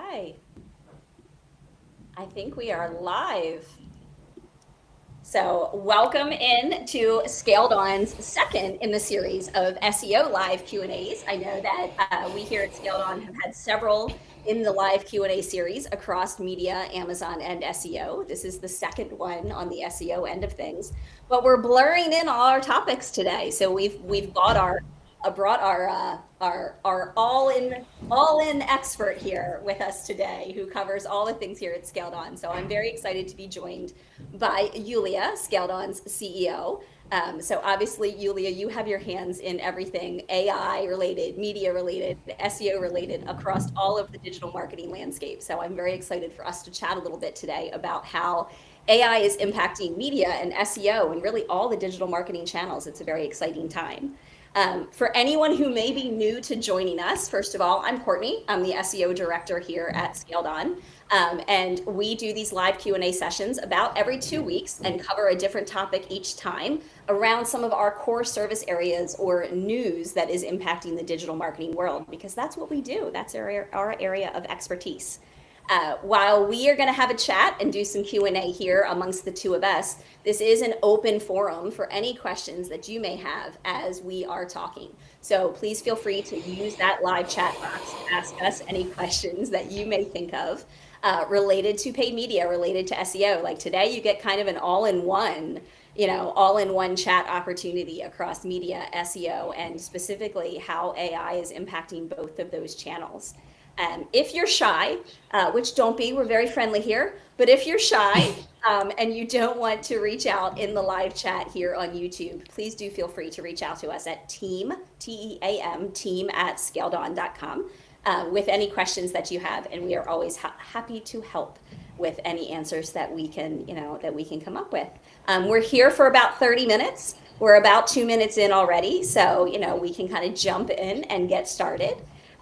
Okay, I think we are live. So welcome in to ScaledOn's second in the series of SEO live Q&As. I know that we here at ScaledOn have had several in the live Q&A series across media, Amazon, and SEO. This is the second one on the SEO end of things, but we're blurring in all our topics today. So we've brought our all in expert here with us today, who covers all the things here at ScaledOn. So I'm very excited to be joined by Yulia, ScaledOn's CEO. So obviously, Yulia, you have your hands in everything AI related, media related, SEO related across all of the digital marketing landscape. So I'm very excited for us to chat a little bit today about how AI is impacting media and SEO and really all the digital marketing channels. It's a very exciting time. For anyone who may be new to joining us, first of all, I'm Courtney. I'm the SEO director here at ScaledOn. And we do these live Q&A sessions about every 2 weeks and cover a different topic each time around some of our core service areas or news that is impacting the digital marketing world, because that's what we do. That's our area of expertise. While we are going to have a chat and do some Q&A here amongst the two of us, this is an open forum for any questions that you may have as we are talking. So please feel free to use that live chat box to ask us any questions that you may think of related to paid media, related to SEO. Like today, you get kind of an all-in-one chat opportunity across media, SEO, and specifically how AI is impacting both of those channels. If you're shy, which don't be, we're very friendly here, but if you're shy and you don't want to reach out in the live chat here on YouTube, please do feel free to reach out to us at team, T-E-A-M, team@scaledon.com with any questions that you have, and we are always happy to help with any answers that we can come up with. We're here for about 30 minutes. We're about 2 minutes in already, so we can kind of jump in and get started.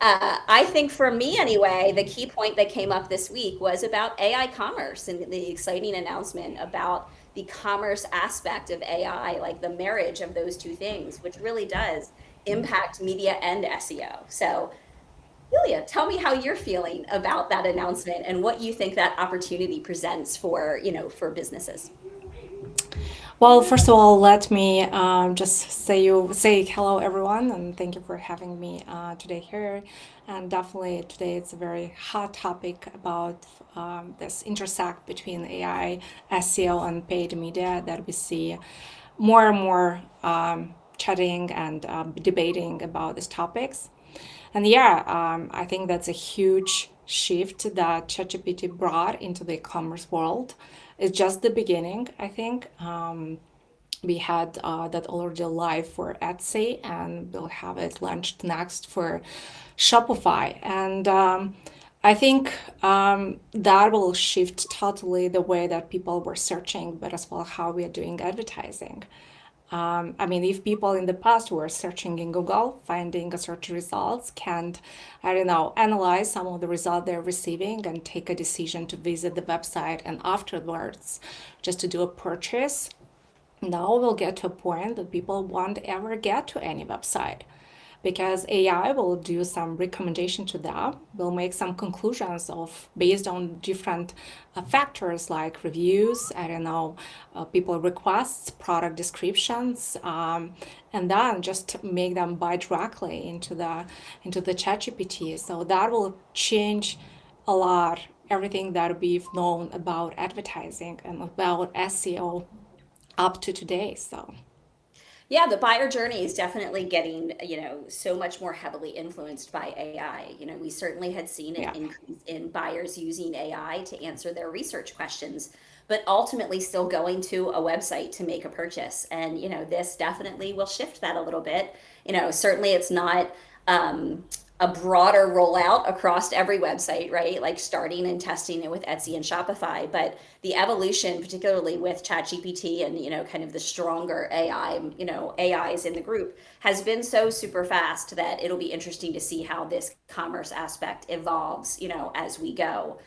I think for me anyway, the key point that came up this week was about AI commerce and the exciting announcement about the commerce aspect of AI, like the marriage of those two things, which really does impact media and SEO. So, Julia, tell me how you're feeling about that announcement and what you think that opportunity presents for businesses. Well, first of all, let me just say hello, everyone, and thank you for having me today here. And definitely today it's a very hot topic about this intersect between AI, SEO, and paid media that we see more and more chatting and debating about these topics. And yeah, I think that's a huge shift that ChatGPT brought into the e-commerce world. It's just the beginning, I think. We had that already live for Etsy, and we'll have it launched next for Shopify. And I think that will shift totally the way that people were searching, but as well how we are doing advertising. I mean, if people in the past were searching in Google, finding a search results, can't, I don't know, analyze some of the results they're receiving and take a decision to visit the website and afterwards just to do a purchase, now we'll get to a point that people won't ever get to any website because AI will do some recommendation to them, will make some conclusions based on different factors like reviews, I don't know, people requests, product descriptions, and then just make them buy directly into the ChatGPT. So that will change a lot everything that we've known about advertising and about SEO up to today. So. Yeah, the buyer journey is definitely getting, so much more heavily influenced by AI. We certainly had seen an Yeah. increase in buyers using AI to answer their research questions, but ultimately still going to a website to make a purchase. And, this definitely will shift that a little bit. Certainly it's not a broader rollout across every website, right? Like starting and testing it with Etsy and Shopify, but the evolution, particularly with ChatGPT and kind of the stronger AIs in the group, has been so super fast that it'll be interesting to see how this commerce aspect evolves, as we go.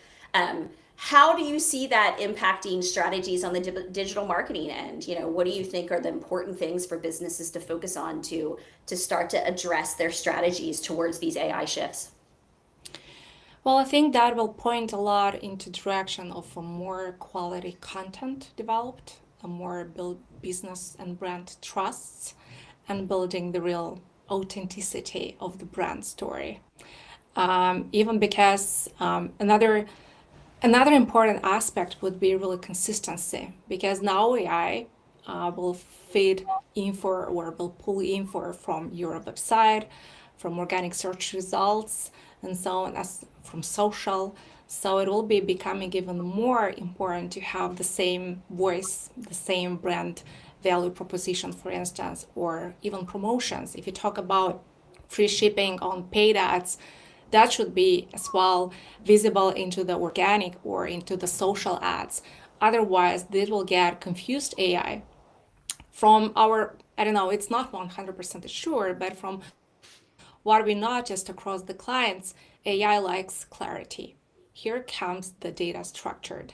How do you see that impacting strategies on the digital marketing end? What do you think are the important things for businesses to focus on to start to address their strategies towards these AI shifts? Well, I think that will point a lot into direction of a more quality content developed, a more build business and brand trusts, and building the real authenticity of the brand story. Even because another important aspect would be really consistency, because now AI will feed info or will pull info from your website, from organic search results, and so on, as from social. So it will be becoming even more important to have the same voice, the same brand value proposition, for instance, or even promotions. If you talk about free shipping on paid ads, that should be as well visible into the organic or into the social ads. Otherwise, this will get confused AI from our, I don't know, it's not 100% sure, but from what we know just across the clients, AI likes clarity. Here comes the data structured.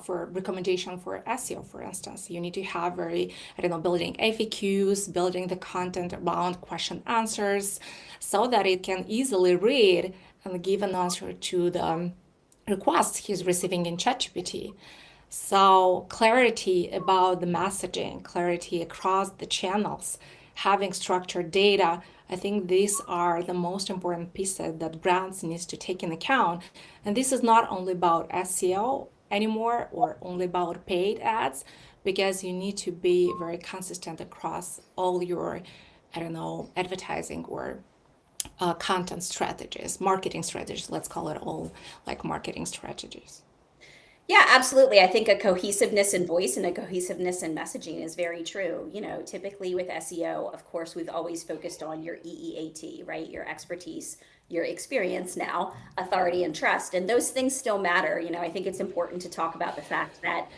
For recommendation for SEO, for instance, you need to have very, I don't know, building FAQs, building the content around question answers, so that it can easily read and give an answer to the requests he's receiving in ChatGPT. So, clarity about the messaging, clarity across the channels, having structured data, I think these are the most important pieces that brands needs to take in account. And this is not only about SEO anymore or only about paid ads, because you need to be very consistent across all your, I don't know, advertising or content strategies, marketing strategies, let's call it all like marketing strategies. Yeah, absolutely. I think a cohesiveness in voice and a cohesiveness in messaging is very true. Typically with SEO, of course, we've always focused on your EEAT, right? Your expertise, your experience now, authority and trust. And those things still matter. I think it's important to talk about the fact that,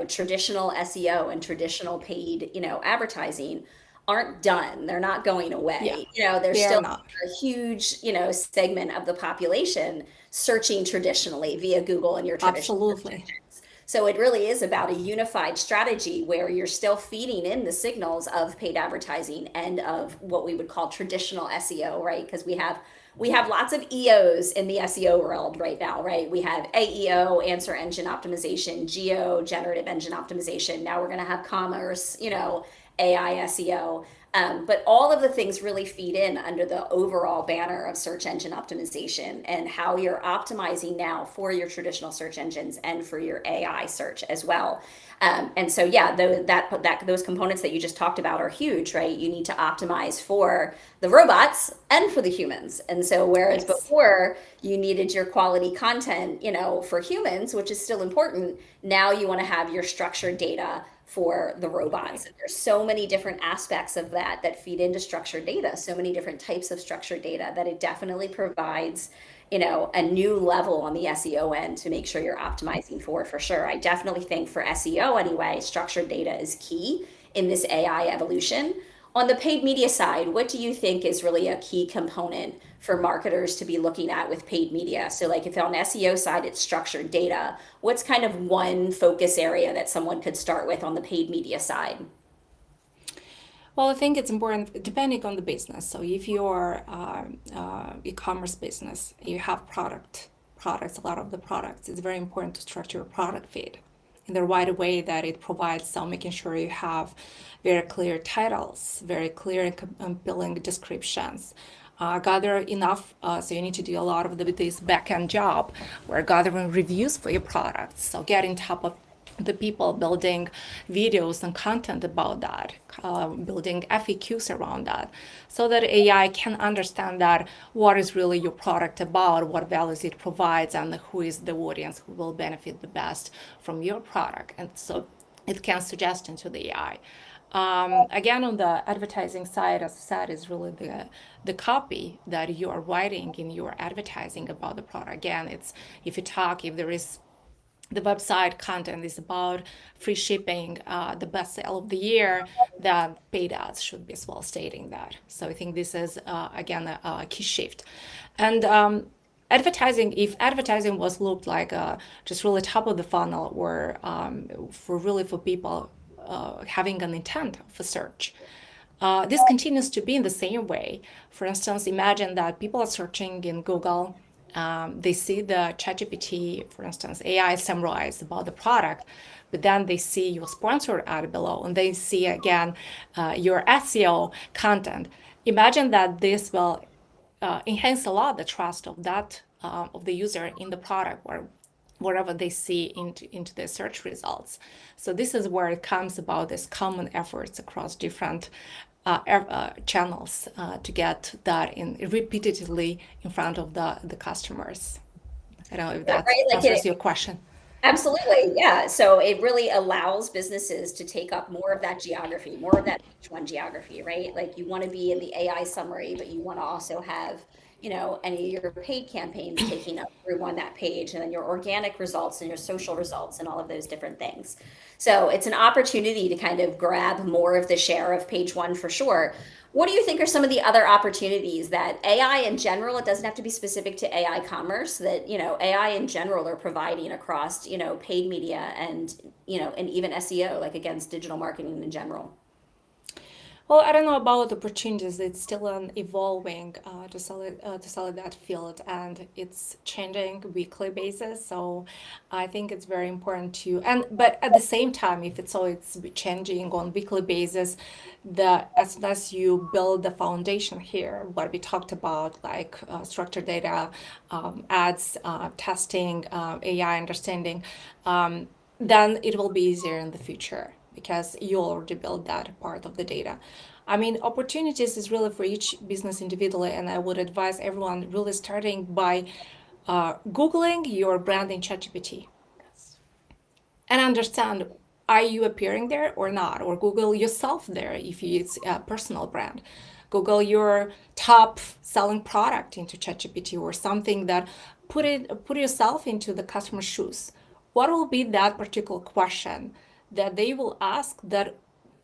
traditional SEO and traditional paid, advertising aren't done. They're not going Yeah, away. There's they are still not. a huge, segment of the population searching traditionally via Google and your traditional search Absolutely. engines. So it really is about a unified strategy where you're still feeding in the signals of paid advertising and of what we would call traditional SEO, right? Because we have lots of EOs in the SEO world right now, right? We have AEO, answer engine optimization, geo, generative engine optimization. Now we're going to have commerce, AI SEO. But all of the things really feed in under the overall banner of search engine optimization and how you're optimizing now for your traditional search engines and for your AI search as well. And so, yeah, those components that you just talked about are huge, right? You need to optimize for the robots and for the humans. And so, whereas Yes. before you needed your quality content, for humans, which is still important, now you want to have your structured data for the robots. Right. And there's so many different aspects of that feed into structured data, so many different types of structured data that it definitely provides, a new level on the SEO end to make sure you're optimizing for sure. I definitely think for SEO anyway, structured data is key in this AI evolution. On the paid media side, what do you think is really a key component for marketers to be looking at with paid media? So, like if on SEO side it's structured data, what's kind of one focus area that someone could start with on the paid media side? Well, I think it's important depending on the business. So if you're e-commerce business, you have products, a lot of the products. It's very important to structure your product feed in the right way that it provides. So making sure you have very clear titles, very clear and compelling descriptions. Gather enough, so you need to do a lot of this back end job where gathering reviews for your products. So getting top of the people building videos and content about that, building FAQs around that, so that AI can understand that what is really your product about, what values it provides, and who is the audience who will benefit the best from your product. And so it can suggest into the AI. Again, on the advertising side, as I said, is really the copy that you are writing in your advertising about the product. Again, it's if there is the website content is about free shipping, the best sale of the year, then paid ads should be as well stating that. So I think this is again a key shift. And advertising, if advertising was looked like just really top of the funnel or for people having an intent for search, this continues to be in the same way. For instance, imagine that people are searching in Google They see the ChatGPT, for instance, AI summarized about the product, but then they see your sponsored ad below, and they see again your SEO content. Imagine that this will enhance a lot the trust of that of the user in the product or wherever they see into their search results. So this is where it comes about this common efforts across different channels to get that in repeatedly in front of the customers. I don't know if Yeah, that right. Like answers your question. absolutely, yeah. So it really allows businesses to take up more of that geography, more of that page one geography, right? Like you want to be in the AI summary, but you want to also have, any of your paid campaigns taking up room on that page, and then your organic results and your social results and all of those different things. So it's an opportunity to kind of grab more of the share of page one for sure. What do you think are some of the other opportunities that AI in general, it doesn't have to be specific to AI commerce, that, AI in general are providing across, paid media and even SEO, like against digital marketing in general? Well, I don't know about opportunities. It's still an evolving to sell it that field, and it's changing weekly basis. So I think it's very important to but at the same time, if it's changing on weekly basis, the as soon as you build the foundation here, what we talked about, like structured data, ads, testing, AI understanding, then it will be easier in the future because you already built that part of the data. I mean, opportunities is really for each business individually, and I would advise everyone really starting by Googling your brand in ChatGPT and understand, are you appearing there or not, or Google yourself there if it's a personal brand. Google your top selling product into ChatGPT or something that put yourself into the customer's shoes. What will be that particular question that they will ask that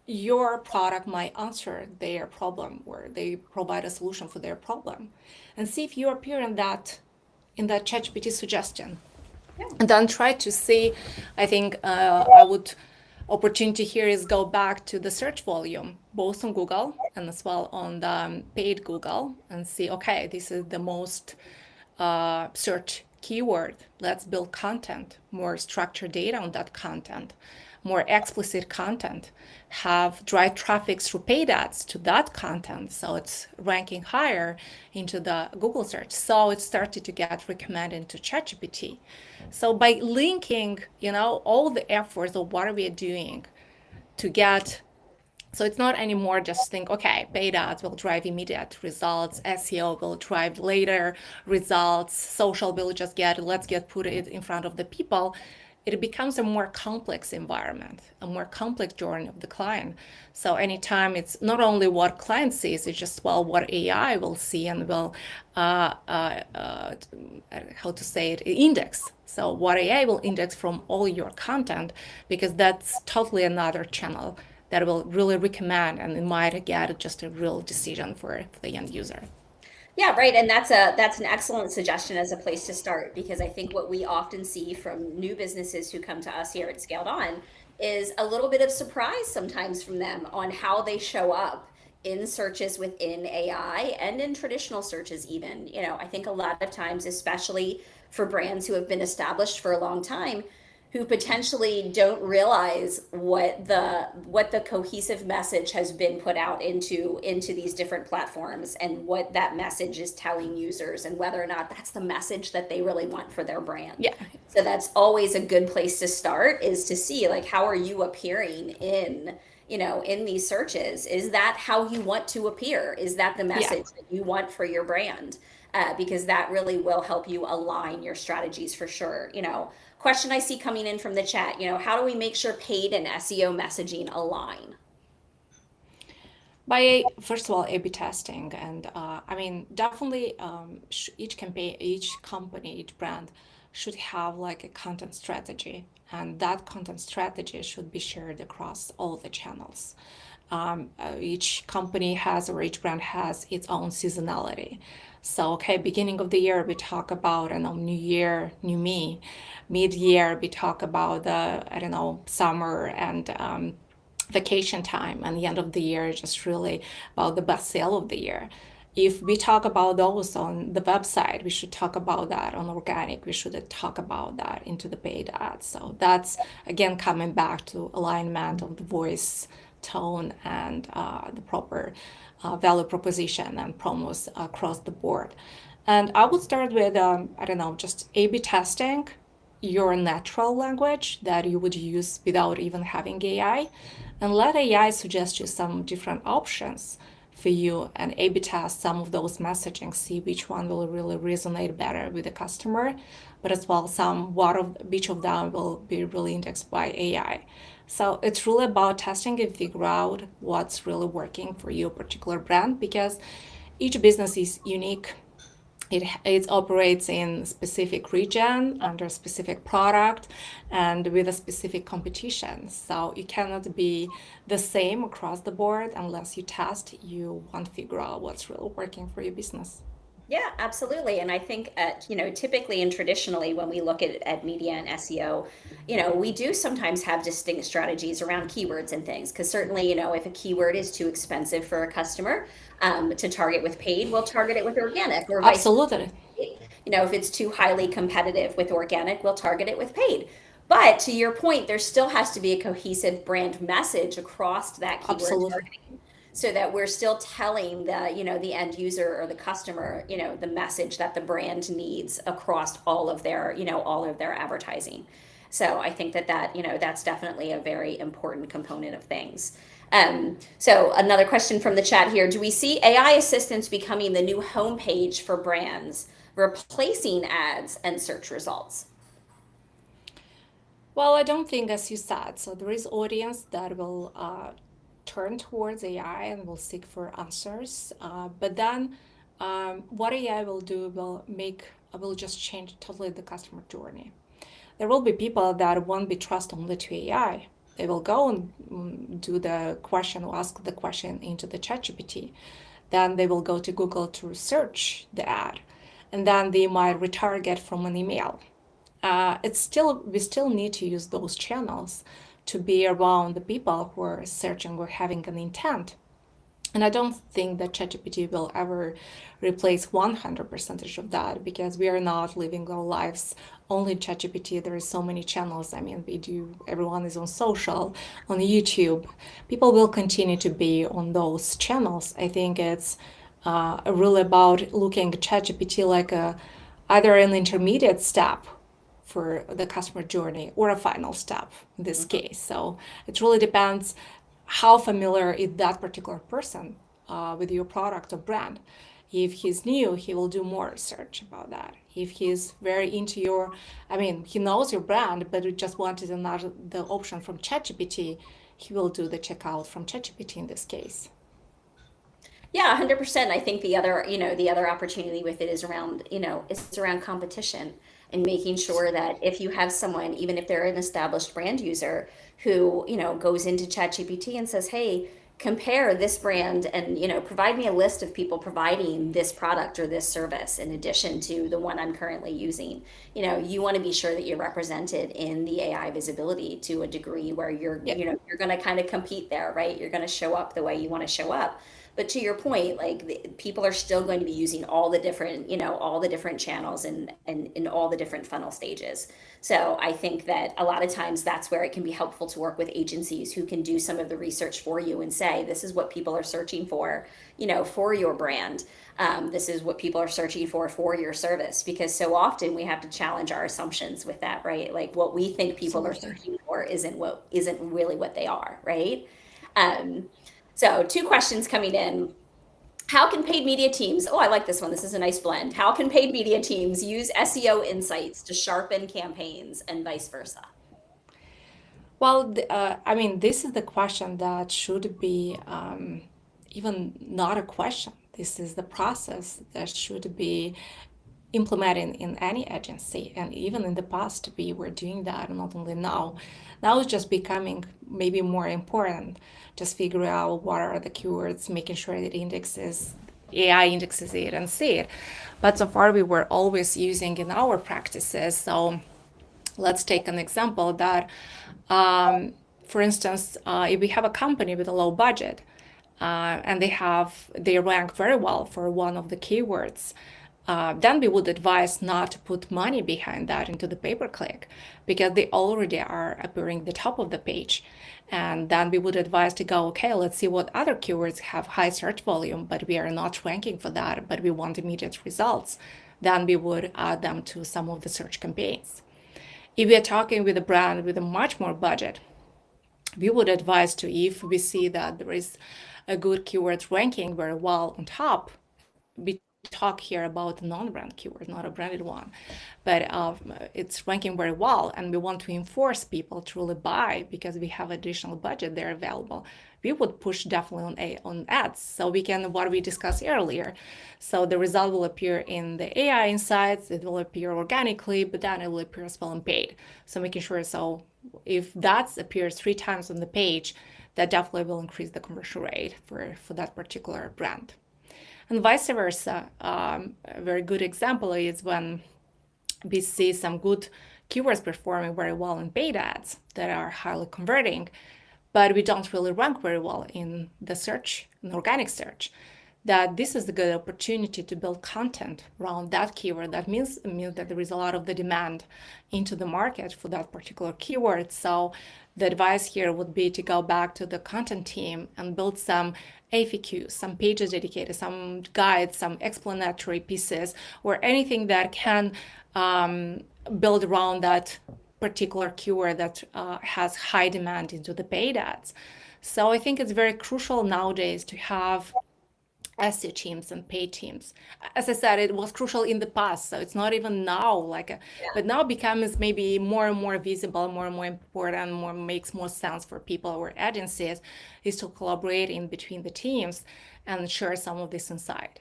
your product might answer their problem or they provide a solution for their problem, and see if you appear in that ChatGPT suggestion, Yeah. and then try to see. I think I would opportunity here is go back to the search volume both on Google and as well on the paid Google, and see, okay, this is the most search keyword. Let's build content, more structured data on that content, more explicit content, have drive traffic through paid ads to that content, so it's ranking higher into the Google search. So it started to get recommended to ChatGPT. So by linking, all the efforts of what are we doing to get, so it's not anymore just think, okay, paid ads will drive immediate results, SEO will drive later results, social will just let's put it in front of the people. It becomes a more complex environment, a more complex journey of the client. So anytime it's not only what client sees, it's just, well, what AI will see and will, how to say it, index. So what AI will index from all your content, because that's totally another channel that will really recommend, and it might get just a real decision for the end user. Yeah, right. And that's an excellent suggestion as a place to start, because I think what we often see from new businesses who come to us here at Scaled On is a little bit of surprise sometimes from them on how they show up in searches within AI and in traditional searches even. I think a lot of times, especially for brands who have been established for a long time, who potentially don't realize what the cohesive message has been put out into these different platforms, and what that message is telling users, and whether or not that's the message that they really want for their brand. Yeah, So that's always a good place to start, is to see, like, how are you appearing in these searches? Is that how you want to appear? Is that the yeah. message that you want for your brand? Because that really will help you align your strategies for sure. Question I see coming in from the chat, how do we make sure paid and SEO messaging align? By first of all, A/B testing, and I mean, definitely, each campaign, each company, each brand should have like a content strategy, and that content strategy should be shared across all the channels. Each company has, or each brand has, its own seasonality. So, okay, beginning of the year we talk about, I don't know, new year, new me. Mid-year we talk about the, I don't know, summer and vacation time, and the end of the year is just really about the best sale of the year. if we talk about those on the website, we should talk about that on organic. We should talk about that into the paid ads. So that's again coming back to alignment of the voice, tone, and the proper value proposition and promos across the board. And I would start with I don't know, just A/B testing your natural language that you would use without even having AI, and let AI suggest you some different options for you and A/B test some of those messaging, see which one will really resonate better with the customer, but as well which of them will be really indexed by AI. So it's really about testing and figure out what's really working for your particular brand, because each business is unique. It operates in specific region under a specific product and with a specific competition. So you cannot be the same across the board unless you test. You won't figure out what's really working for your business. Yeah, absolutely. And I think typically and traditionally when we look at media and SEO, we do sometimes have distinct strategies around keywords and things. Because certainly, if a keyword is too expensive for a customer to target with paid, we'll target it with organic or vice versa. Absolutely. If it's too highly competitive with organic, we'll target it with paid. But to your point, there still has to be a cohesive brand message across that keyword Absolutely. targeting so that we're still telling the end user or the customer, the message that the brand needs across all of their advertising. So I think that's definitely a very important component of things. So another question from the chat here. Do we see AI assistants becoming the new homepage for brands, replacing ads and search results? Well, I don't think, as you said, so there is audience that will turn towards AI and will seek for answers. But then, what AI will do will just change totally the customer journey. There will be people that won't be trust only to AI. They will go and ask the question into the ChatGPT. Then they will go to Google to search the ad, and then they might retarget from an email. We still need to use those channels to be around the people who are searching or having an intent. And I don't think that ChatGPT will ever replace 100% of that, because we are not living our lives only in ChatGPT. There are so many channels. I mean, everyone is on social, on YouTube. People will continue to be on those channels. I think it's really about looking at ChatGPT like either an intermediate step for the customer journey or a final step in this case. So it really depends how familiar is that particular person with your product or brand. If he's new, he will do more research about that. If he's very into he knows your brand, but he just wanted the option from ChatGPT, he will do the checkout from ChatGPT in this case. Yeah, 100%. I think the other opportunity with it is around competition and making sure that if you have someone, even if they're an established brand user who, goes into ChatGPT and says, "Hey, compare this brand and, provide me a list of people providing this product or this service in addition to the one I'm currently using." You want to be sure that you're represented in the AI visibility to a degree where you're, Yeah, you're going to kind of compete there, right? You're going to show up the way you want to show up. But to your point, like people are still going to be using all the different channels and in all the different funnel stages. So I think that a lot of times that's where it can be helpful to work with agencies who can do some of the research for you and say, this is what people are searching for your brand. This is what people are searching for your service. Because so often we have to challenge our assumptions with that, right? Like what we think people are absolutely. searching for isn't really what they are, right? Um, so two questions coming in. How can paid media teams, oh, I like this one. This is a nice blend. How can paid media teams use SEO insights to sharpen campaigns and vice versa? Well, this is the question that should be even not a question. This is the process that should be implemented in any agency. And even in the past, we were doing that, not only now. Now it's just becoming maybe more important. Just figure out what are the keywords, making sure that AI indexes it and see it. But so far, we were always using in our practices. So let's take an example that, for instance, if we have a company with a low budget, and they rank very well for one of the keywords, then we would advise not to put money behind that into the pay-per-click because they already are appearing at the top of the page. And then we would advise to go, okay, let's see what other keywords have high search volume, but we are not ranking for that, but we want immediate results. Then we would add them to some of the search campaigns. If we are talking with a brand with a much more budget, we would advise to, if we see that there is a good keyword ranking very well on top, we talk here about a non-brand keyword, not a branded one, but it's ranking very well, and we want to enforce people to really buy because we have additional budget there available. We would push definitely on ads, so we can what we discussed earlier. So the result will appear in the AI insights. It will appear organically, but then it will appear as well in paid. So making sure so if that appears 3 times on the page, that definitely will increase the conversion rate for that particular brand. And vice versa. A very good example is when we see some good keywords performing very well in paid ads that are highly converting, but we don't really rank very well in the search, in organic search. That this is a good opportunity to build content around that keyword. That means that there is a lot of the demand into the market for that particular keyword. So the advice here would be to go back to the content team and build some FAQs, some pages dedicated, some guides, some explanatory pieces, or anything that can build around that particular keyword that has high demand into the paid ads. So I think it's very crucial nowadays to have SEO teams and paid teams. As I said, it was crucial in the past, so it's not even now but now becomes maybe more and more visible, more and more important, more makes more sense for people or agencies is to collaborate in between the teams and share some of this insight.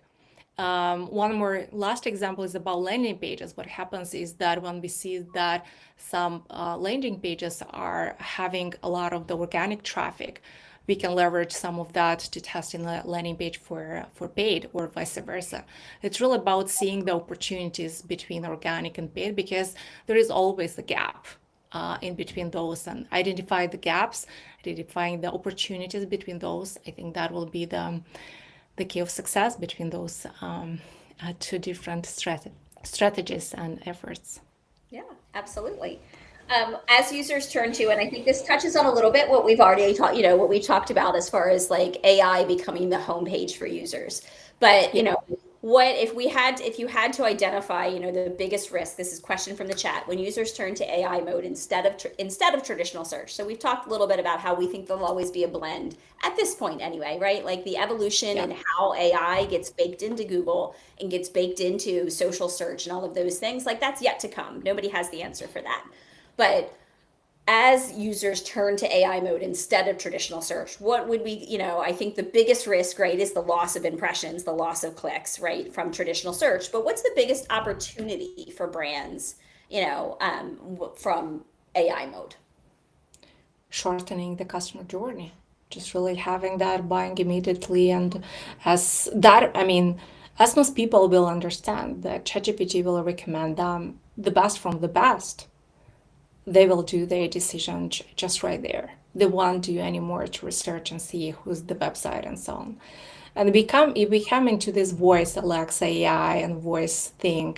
One more last example is about landing pages. What happens is that when we see that some landing pages are having a lot of the organic traffic, we can leverage some of that to test in the landing page for paid or vice versa. It's really about seeing the opportunities between organic and paid because there is always a gap in between those, and identify the gaps, identifying the opportunities between those. I think that will be the key of success between those two different strategies and efforts. Yeah, absolutely. As users turn to, and I think this touches on a little bit what we've already talked, what we talked about as far as like AI becoming the homepage for users. But, Yeah. what if you had to identify, the biggest risk, this is a question from the chat, when users turn to AI mode instead of traditional search. So we've talked a little bit about how we think there'll always be a blend at this point anyway, right? Like the evolution Yeah. and how AI gets baked into Google and gets baked into social search and all of those things, like that's yet to come. Nobody has the answer for that. But as users turn to AI mode instead of traditional search, what would I think the biggest risk, right, is the loss of impressions, the loss of clicks, right, from traditional search. But what's the biggest opportunity for brands, from AI mode? Shortening the customer journey, just really having that buying immediately. And as that, I mean, as most people will understand that ChatGPT will recommend them the best from the best, they will do their decision just right there. They won't do any more to research and see who's the website and so on. And we come into this voice Alexa AI and voice thing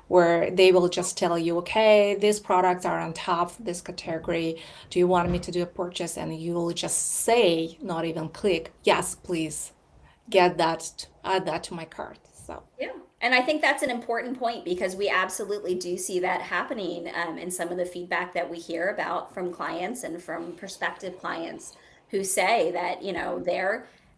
where they will just tell you, okay, these products are on top of this category. Do you want me to do a purchase? And you will just say, not even click, yes, please get that, add that to my cart. So Yeah. And I think that's an important point because we absolutely do see that happening in some of the feedback that we hear about from clients and from prospective clients who say that,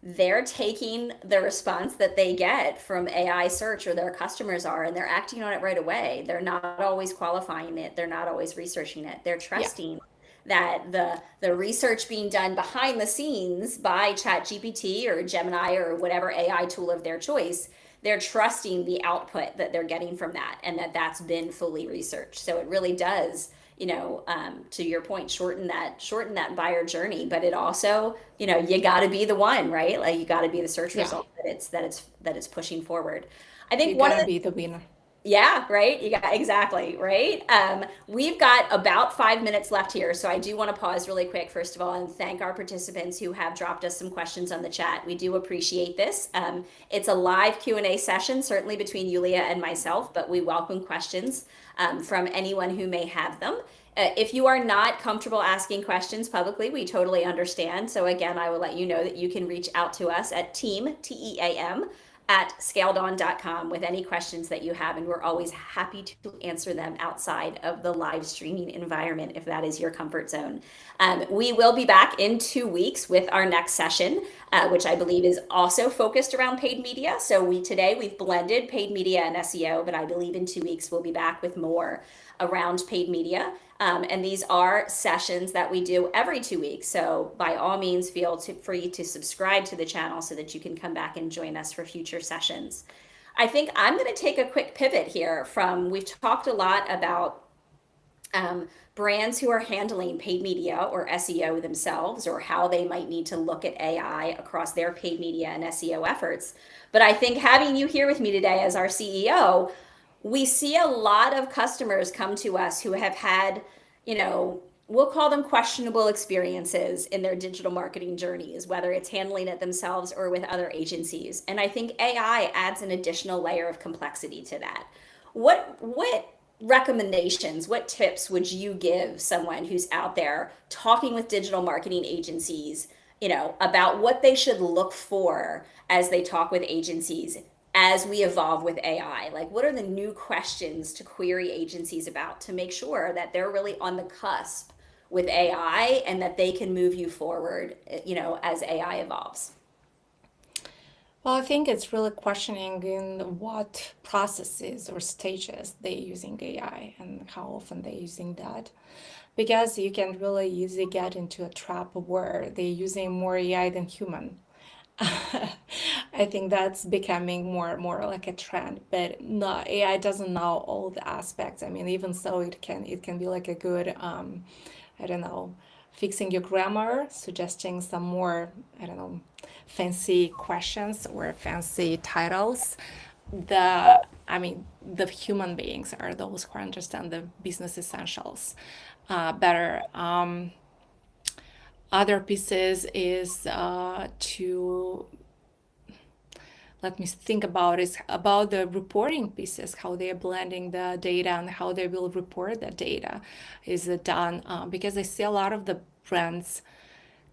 they're taking the response that they get from AI search or their customers are, and they're acting on it right away. They're not always qualifying it. They're not always researching it. They're yeah, trusting that the research being done behind the scenes by ChatGPT or Gemini or whatever AI tool of their choice, they're trusting the output that they're getting from that and that that's been fully researched. So it really does, to your point, shorten that buyer journey. But it also, you got to be the one, right? Like you got to be the search yeah, result that it's pushing forward. I you're think one of gonna the be the winner. Yeah, right. You got exactly right. We've got about 5 minutes left here, so I do want to pause really quick, first of all, and thank our participants who have dropped us some questions on the chat. We do appreciate this. It's a live Q&A session, certainly between Yulia and myself, but we welcome questions from anyone who may have them. If you are not comfortable asking questions publicly, we totally understand. So again, I will let you know that you can reach out to us at team, T-E-A-M, at scaledon.com with any questions that you have, and we're always happy to answer them outside of the live streaming environment if that is your comfort zone. We will be back in 2 weeks with our next session, which I believe is also focused around paid media. So we've blended paid media and SEO, but I believe in 2 weeks we'll be back with more around paid media. And these are sessions that we do every 2 weeks. So by all means, feel free to subscribe to the channel so that you can come back and join us for future sessions. I think I'm going to take a quick pivot here we've talked a lot about brands who are handling paid media or SEO themselves, or how they might need to look at AI across their paid media and SEO efforts. But I think having you here with me today as our CEO, we see a lot of customers come to us who have had, we'll call them questionable experiences in their digital marketing journeys, whether it's handling it themselves or with other agencies. And I think AI adds an additional layer of complexity to that. What recommendations, what tips would you give someone who's out there talking with digital marketing agencies, about what they should look for as they talk with agencies as we evolve with AI? Like, what are the new questions to query agencies about to make sure that they're really on the cusp with AI and that they can move you forward, as AI evolves? Well, I think it's really questioning in what processes or stages they're using AI and how often they're using that. Because you can really easily get into a trap where they're using more AI than human. I think that's becoming more and more like a trend, but no, AI doesn't know all the aspects. I mean, even so, it can be like a good, I don't know, fixing your grammar, suggesting some more, I don't know, fancy questions or fancy titles. The human beings are those who understand the business essentials better. Other pieces is to let me think about is about the reporting pieces, how they are blending the data and how they will report the data is done, because I see a lot of the brands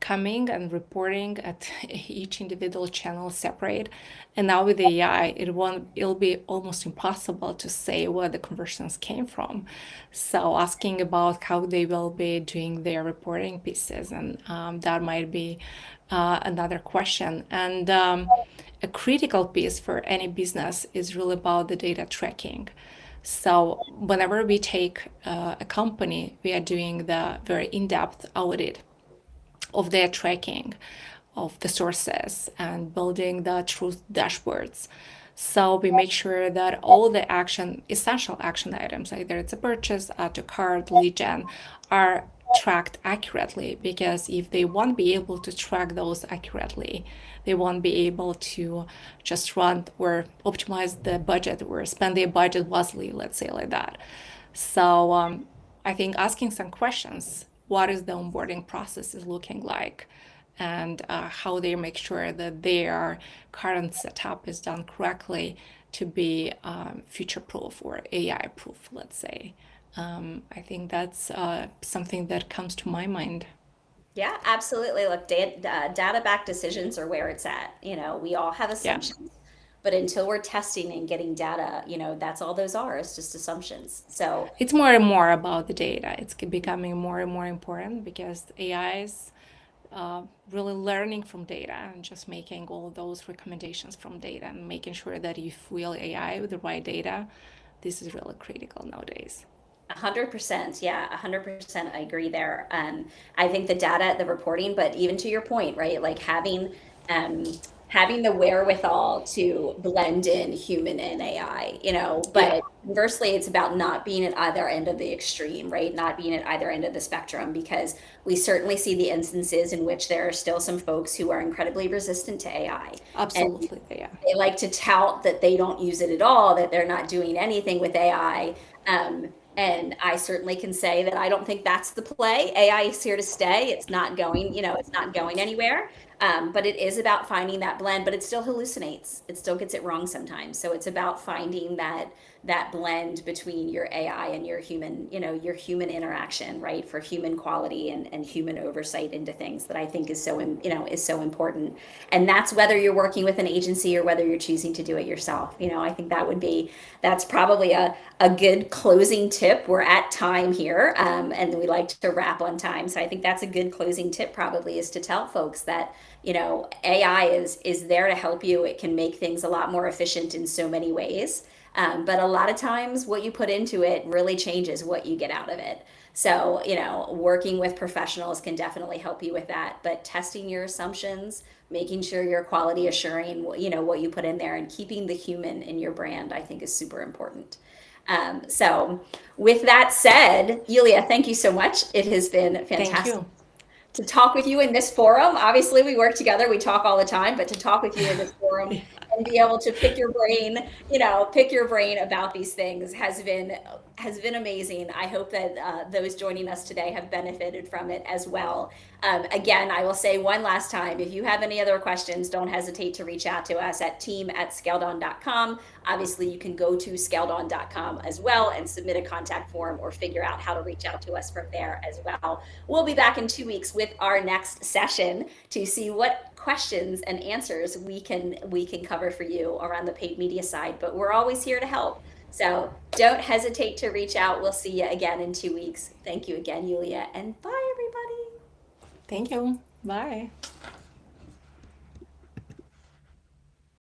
coming and reporting at each individual channel separate, and now with AI it'll be almost impossible to say where the conversions came from. So asking about how they will be doing their reporting pieces, and that might be another question. And a critical piece for any business is really about the data tracking. So whenever we take a company, we are doing the very in-depth audit of their tracking of the sources and building the truth dashboards. So we make sure that all the essential action items, either it's a purchase, add to cart, lead gen, are tracked accurately, because if they won't be able to track those accurately, they won't be able to just run or optimize the budget or spend their budget wisely, let's say like that. So I think asking some questions, what is the onboarding process is looking like, and how they make sure that their current setup is done correctly to be future proof or AI proof, let's say. I think that's something that comes to my mind. Yeah, absolutely. Look, data-backed decisions are where it's at. We all have Yeah. assumptions, but until we're testing and getting data, that's all those are. It's just assumptions. So It's more and more about the data. It's becoming more and more important because AI is really learning from data and just making all those recommendations from data and making sure that you fuel AI with the right data. This is really critical nowadays. 100%. Yeah, 100%. I agree there. I think the data, the reporting, but even to your point, right? Like having having the wherewithal to blend in human and AI, Yeah, but conversely, it's about not being at either end of the extreme, right? Not being at either end of the spectrum, because we certainly see the instances in which there are still some folks who are incredibly resistant to AI. And absolutely. Yeah. they like to tout that they don't use it at all, that they're not doing anything with AI. And I certainly can say that I don't think that's the play. AI is here to stay. It's not going, it's not going anywhere. But it is about finding that blend, but it still hallucinates. It still gets it wrong sometimes. So it's about finding that blend between your AI and your human, your human interaction, right? For human quality and human oversight into things that I think is so, is so important. And that's whether you're working with an agency or whether you're choosing to do it yourself. I think that's probably a good closing tip. We're at time here, and we like to wrap on time. So I think that's a good closing tip probably, is to tell folks that, AI is there to help you. It can make things a lot more efficient in so many ways. But a lot of times what you put into it really changes what you get out of it. So, working with professionals can definitely help you with that, but testing your assumptions, making sure you're quality assuring, what you put in there, and keeping the human in your brand, I think is super important. So with that said, Yulia, thank you so much. It has been Thank fantastic you. to talk with you in this forum. Obviously, we work together, we talk all the time, but to talk with you in this forum and be able to pick your brain about these things has been amazing. I hope that those joining us today have benefited from it as well. Again, I will say one last time, if you have any other questions, don't hesitate to reach out to us at team@scaledon.com. Obviously, you can go to scaledon.com as well and submit a contact form or figure out how to reach out to us from there as well. We'll be back in 2 weeks with our next session to see what questions and answers we can cover for you around the paid media side. But we're always here to help. So don't hesitate to reach out. We'll see you again in 2 weeks. Thank you again, Yulia, and bye, everybody. Thank you. Bye.